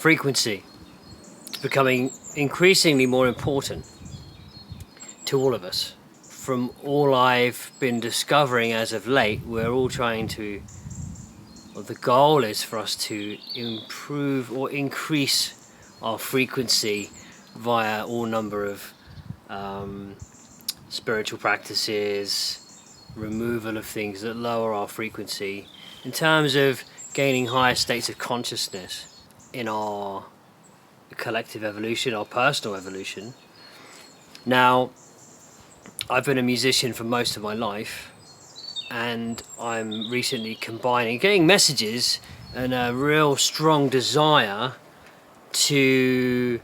frequency. It's becoming increasingly more important to all of us. From all I've been discovering as of late, we're all trying to, well, the goal is for us to improve or increase our frequency via all number of spiritual practices, removal of things that lower our frequency, in terms of gaining higher states of consciousness in our collective evolution, our personal evolution. Now, I've been a musician for most of my life, and I'm recently getting messages and a real strong desire to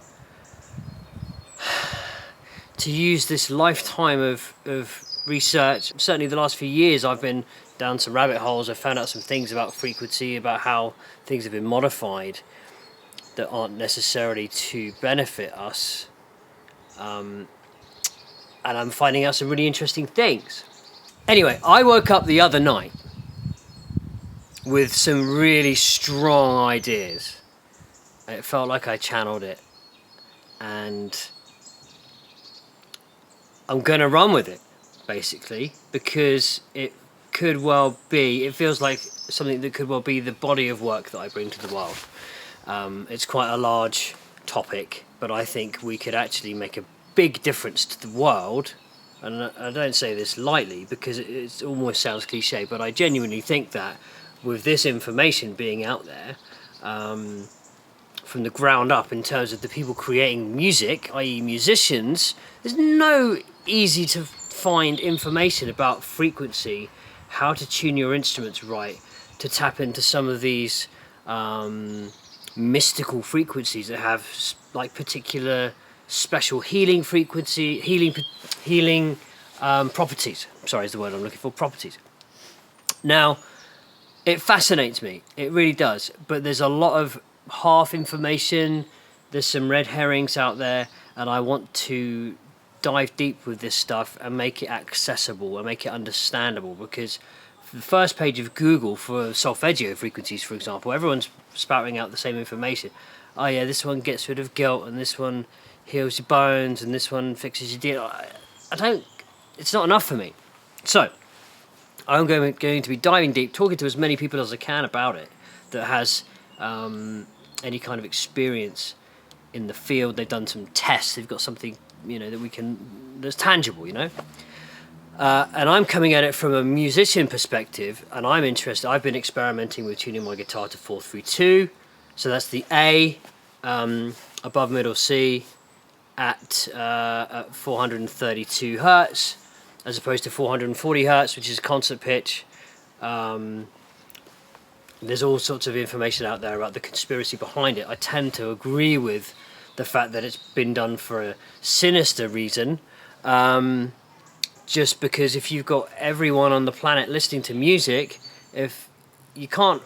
use this lifetime of research. Certainly the last few years I've been down some rabbit holes. I've found out some things about frequency, about how things have been modified that aren't necessarily to benefit us. And I'm finding out some really interesting things. Anyway, I woke up the other night with some really strong ideas. It felt like I channeled it, and I'm going to run with it, basically, because it feels like something that could well be the body of work that I bring to the world. It's quite a large topic, but I think we could actually make a big difference to the world. And I don't say this lightly because it almost sounds cliche, but I genuinely think that with this information being out there, from the ground up, in terms of the people creating music, i.e. musicians, there's no easy to find information about frequency, how to tune your instruments right, to tap into some of these mystical frequencies that have like particular special healing properties. Sorry, is the word I'm looking for. Properties. Now, it fascinates me. It really does. But there's a lot of half information. There's some red herrings out there, and I want to dive deep with this stuff and make it accessible and make it understandable, because the first page of Google for solfeggio frequencies, for example, everyone's spouting out the same information. Oh yeah, this one gets rid of guilt, and this one heals your bones, and this one fixes your deal. It's not enough for me. So I'm going to be diving deep, talking to as many people as I can about it that has any kind of experience in the field. They've done some tests. They've got something, that's tangible, and I'm coming at it from a musician perspective, and I'm interested. I've been experimenting with tuning my guitar to 432, so that's the A, above middle C, at 432 hertz, as opposed to 440 hertz, which is concert pitch. There's all sorts of information out there about the conspiracy behind it. I tend to agree with the fact that it's been done for a sinister reason, just because if you've got everyone on the planet listening to music, if you can't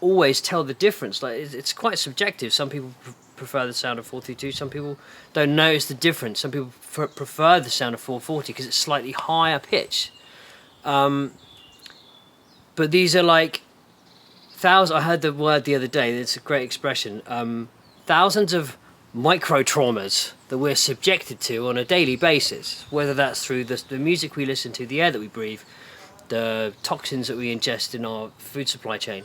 always tell the difference, like it's quite subjective. Some people prefer the sound of 432, some people don't notice the difference, some people prefer the sound of 440 because it's slightly higher pitch. But these are like thousands. I heard the word the other day, it's a great expression, thousands of micro traumas that we're subjected to on a daily basis, whether that's through the music we listen to, the air that we breathe, the toxins that we ingest in our food supply chain,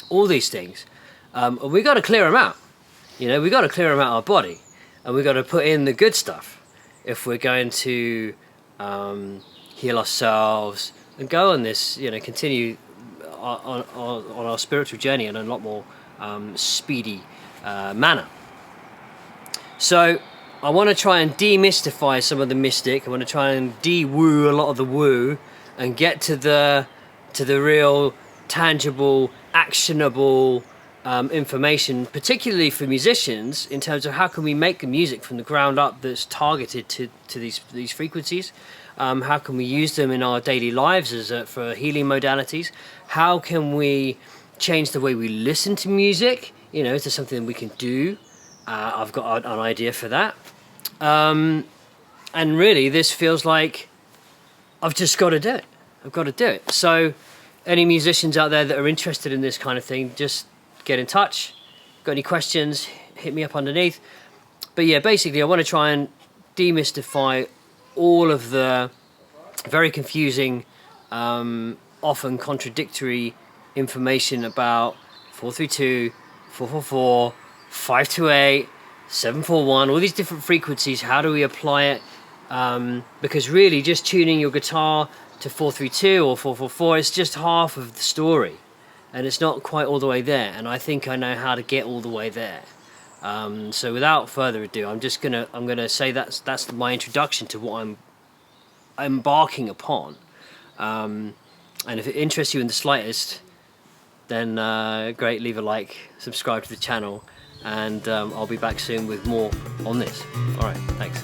all these things. And we got to clear them out. We got to clear them out of our body, and we got to put in the good stuff if we're going to heal ourselves and go on this, continue on our spiritual journey in a lot more speedy manner. So I want to try and demystify some of the mystic. I want to try and de-woo a lot of the woo and get to the real, tangible, actionable information, particularly for musicians, in terms of how can we make the music from the ground up that's targeted to these frequencies. How can we use them in our daily lives for healing modalities? How can we change the way we listen to music? Is there something we can do? I've got an idea for that. And really, this feels like I've just got to do it. I've got to do it. So any musicians out there that are interested in this kind of thing, just get in touch. got any questions, hit me up underneath. But yeah, basically I want to try and demystify all of the very confusing, often contradictory information about 432, 444, 528, 741, all these different frequencies. How do we apply it? Because really just tuning your guitar to 432 or 444, it's just half of the story, and it's not quite all the way there, and I think I know how to get all the way there. So without further ado, I'm gonna say that's my introduction to what I'm embarking upon. And if it interests you in the slightest, then great, leave a like, subscribe to the channel, and I'll be back soon with more on this. Alright, thanks.